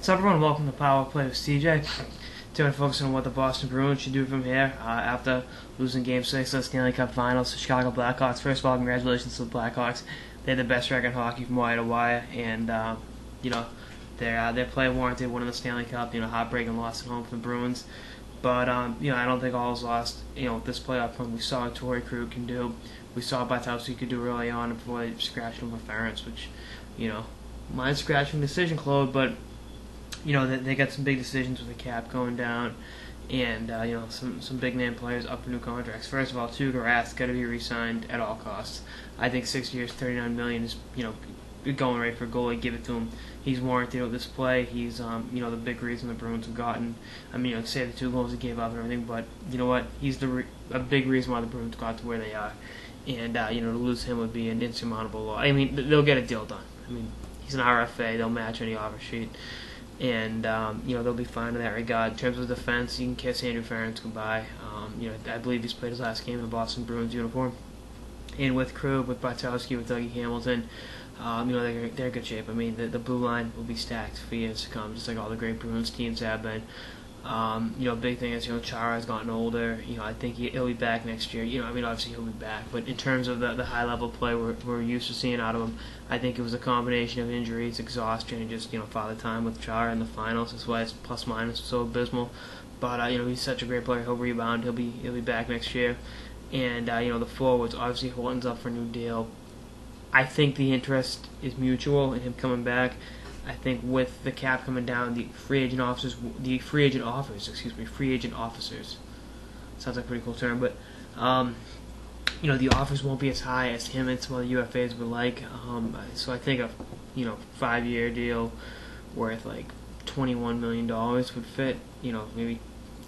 So everyone, welcome to Power Play with CJ. Today we're focusing on what the Boston Bruins should do from here after losing Game 6 of the Stanley Cup Finals to Chicago Blackhawks. First of all, congratulations to the Blackhawks. They're the best record in hockey from wire to wire, and they're play warranted winning the Stanley Cup. Heartbreaking loss at home for the Bruins, but I don't think all is lost. This playoff run, we saw what Torrey Krug can do. We saw what Bartowski could do early on before they scratched him with Ferentz, which mind scratching decision, Claude, but. They got some big decisions with the cap going down, and some big name players up for new contracts. First of all, Tuukka Rask got to be re-signed at all costs. I think 6 years, $39 million is going rate for a goalie. Give it to him. He's warranted with this play. He's the big reason the Bruins have gotten. Say the 2 goals he gave up and everything, but you know what? He's a big reason why the Bruins got to where they are, and to lose him would be an insurmountable loss. They'll get a deal done. He's an RFA. They'll match any offer sheet. And they'll be fine in that regard. In terms of defense, you can kiss Andrew Ferentz goodbye. I believe he's played his last game in the Boston Bruins uniform. And with Krug, with Bartowski, with Dougie Hamilton, they're in good shape. The blue line will be stacked for years to come, just like all the great Bruins teams have been. Big thing is, Chara's gotten older. I think he'll be back next year. Obviously he'll be back. But in terms of the high-level play we're used to seeing out of him, I think it was a combination of injuries, exhaustion, and just, father time with Chara in the finals. That's why his plus-minus was so abysmal. But, he's such a great player. He'll rebound. He'll be back next year. And, the forwards, obviously Horton's up for a new deal. I think the interest is mutual in him coming back. I think with the cap coming down, the free agent officers, sounds like a pretty cool term, but the offers won't be as high as him and some other UFAs would like. So I think a 5-year deal worth like $21 million would fit. Maybe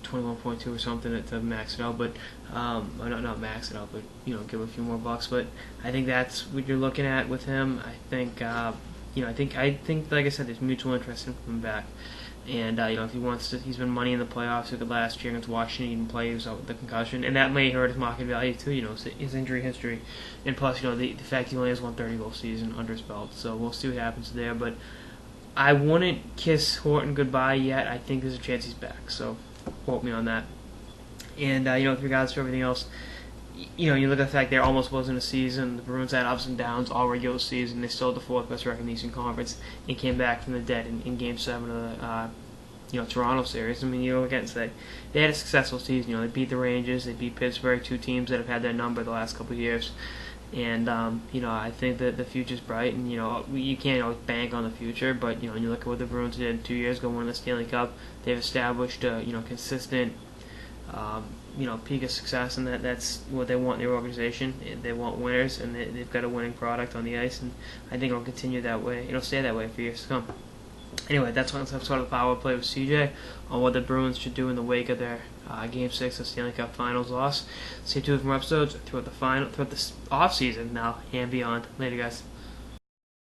21.2 or something to max it out, but not max it out, but give a few more bucks. But I think that's what you're looking at with him. I think. I think, like I said, there's mutual interest in coming back. And, if he wants to, he's been money in the playoffs. Look at last year against Washington, he didn't play, he was out with the concussion. And that may hurt his market value, too, his injury history. And plus, the fact he only has one 30-goal season under his belt. So we'll see what happens there. But I wouldn't kiss Horton goodbye yet. I think there's a chance he's back. So quote me on that. And, with regards to everything else, you look at the fact there almost wasn't a season. The Bruins had ups and downs all regular season. They still had the 4th best record in the Eastern Conference and came back from the dead in Game 7 of the Toronto series. You look at it and say they had a successful season. They beat the Rangers, they beat Pittsburgh, 2 teams that have had their number the last couple of years. And I think that the future's bright. And you can't always bank on the future, but when you look at what the Bruins did 2 years ago, winning the Stanley Cup, they've established a consistent. Peak of success, and that's what they want in their organization. They want winners, and they've got a winning product on the ice, and I think it'll continue that way. It'll stay that way for years to come. Anyway, that's one episode of the Power Play with CJ on what the Bruins should do in the wake of their Game 6 of Stanley Cup Finals loss. Stay tuned for more episodes throughout the off season now and beyond. Later, guys.